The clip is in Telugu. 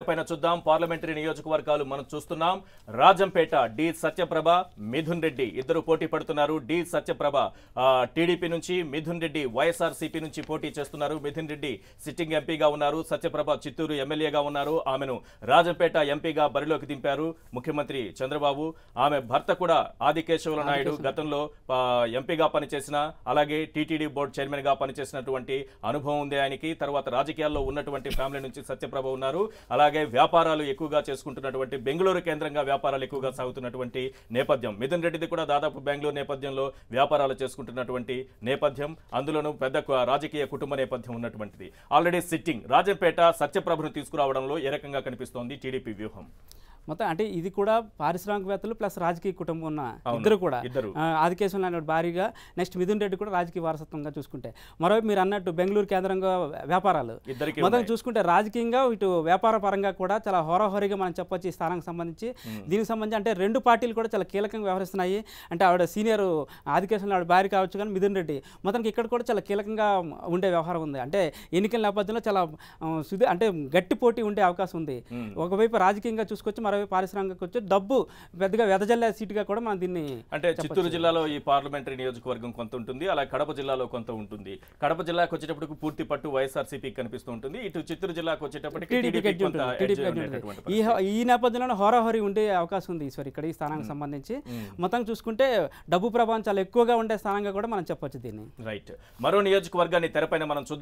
తెరపైన చూద్దాం. పార్లమెంటరీ నియోజకవర్గాలు మనం చూస్తున్నాం. రాజంపేట డి సత్యప్రభ, మిథున్ రెడ్డి ఇద్దరు పోటీ పడుతున్నారు. డి సత్యప్రభ టీడీపీ నుంచి, మిథున్ రెడ్డి వైఎస్ఆర్సీపీ నుంచి పోటీ చేస్తున్నారు. మిథున్ రెడ్డి సిట్టింగ్ ఎంపీగా ఉన్నారు. సత్యప్రభ చిత్తూరు ఎమ్మెల్యేగా ఉన్నారు. ఆమెను రాజంపేట ఎంపీగా బరిలోకి దింపారు ముఖ్యమంత్రి చంద్రబాబు. ఆమె భర్త కూడా ఆదికేశవుల నాయుడు గతంలో ఎంపీగా పనిచేసిన, అలాగే టీటీడీ బోర్డు చైర్మన్ గా పనిచేసినటువంటి అనుభవం ఉంది ఆయనకి. తర్వాత రాజకీయాల్లో ఉన్నటువంటి ఫ్యామిలీ నుంచి సత్యప్రభ ఉన్నారు. అలాగే వ్యాపారాలు ఎక్కువగా చేసుకుంటున్నటువంటి, బెంగళూరు కేంద్రంగా వ్యాపారాలు ఎక్కువగా సాగుతున్నటువంటి నేపథ్యం. మిథున్ రెడ్డిది కూడా దాదాపు బెంగళూరు నేపథ్యంలో వ్యాపారాలు చేసుకుంటున్నటువంటి నేపథ్యం, అందులోనూ పెద్ద రాజకీయ కుటుంబ నేపథ్యం ఉన్నటువంటిది. ఆల్రెడీ సిట్టింగ్ రాజంపేట సత్యప్రభను తీసుకురావడంలో ఏ రకంగా కనిపిస్తోంది టీడీపీ వ్యూహం? మొత్తం అంటే ఇది కూడా పారిశ్రామికవేత్తలు ప్లస్ రాజకీయ కుటుంబం ఉన్న ఇద్దరు కూడా, ఆదికేశవుల నాయుడు భారీగా, నెక్స్ట్ మిథున్ రెడ్డి కూడా రాజకీయ వారసత్వంగా చూసుకుంటే, మరోవైపు మీరు అన్నట్టు బెంగళూరు కేంద్రంగా వ్యాపారాలు మొత్తం చూసుకుంటే, రాజకీయంగా ఇటు వ్యాపార పరంగా కూడా చాలా హోరాహోరీగా మనం చెప్పొచ్చు ఈ స్థానానికి సంబంధించి. దీనికి సంబంధించి అంటే రెండు పార్టీలు కూడా చాలా కీలకంగా వ్యవహరిస్తున్నాయి. అంటే ఆవిడ సీనియర్ ఆదికేశవుల నాయుడు భార్య కావచ్చు, కానీ మిథున్ రెడ్డి మొత్తానికి ఇక్కడ కూడా చాలా కీలకంగా ఉండే వ్యవహారం ఉంది. అంటే ఎన్నికల నేపథ్యంలో చాలా అంటే గట్టి పోటీ ఉండే అవకాశం ఉంది. ఒకవైపు రాజకీయంగా చూసుకోవచ్చు, మరోవైపు పారిశ్రామిక వచ్చి డబ్బు పెద్దగా వెదజల్లే సీటుగా కూడా మనం దీన్ని, అంటే చిత్తూరు జిల్లాలో ఈ పార్లమెంటరీ నియోజకవర్గం కొంత ఉంటుంది, అలాగే కడప జిల్లాలో కొంత ఉంటుంది. కడప జిల్లాకు వచ్చేటప్పటికి పూర్తి పట్టు వైఎస్ఆర్సీపీ కనిపిస్తూ ఉంటుంది. ఇటు చిత్తూరు జిల్లాకు వచ్చేటప్పటికి ఈ నేపథ్యంలో హోరాహోరీ ఉండే అవకాశం ఉంది ఈశ్వర్ ఇక్కడ ఈ స్థానానికి సంబంధించి. మొత్తం చూసుకుంటే డబ్బు ప్రభావం చాలా ఎక్కువగా ఉండే స్థానంగా కూడా మనం చెప్పొచ్చు దీన్ని. రైట్. మరో నియోజకవర్గాన్ని తెరపైన మనం చూద్దాం.